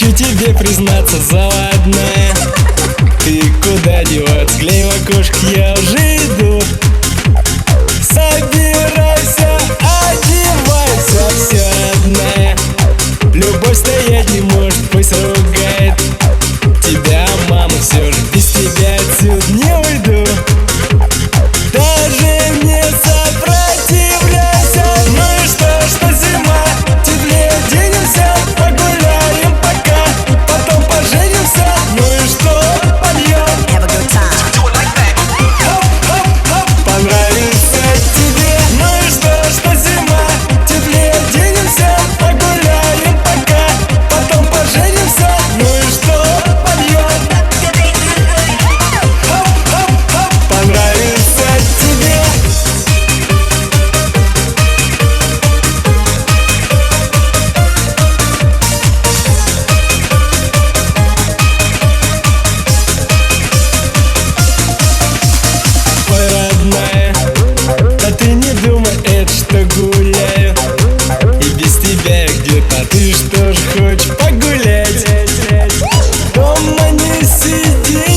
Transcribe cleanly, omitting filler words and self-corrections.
Хочу тебе признаться, заводная. Ты куда деваться? Клей в окошке, я уже иду. Собирайся, одевайся, все родная. Любовь стоять не может, пусть ругает тебя мама, все же без тебя отсюда не уйду. Даже не сопротивляйся. Ну и что зима, теплее оденемся, погуляем пока, потом поженимся. Ну и что, польем, понравится тебе. Ну и что зима, теплее оденемся, погуляем пока, потом поженимся. Ну и что, польем, понравится тебе. Ой, родная, да ты не думай, это что гуляю. И без тебя я где-то, ты что ж хочешь погулять? Дома не сиди.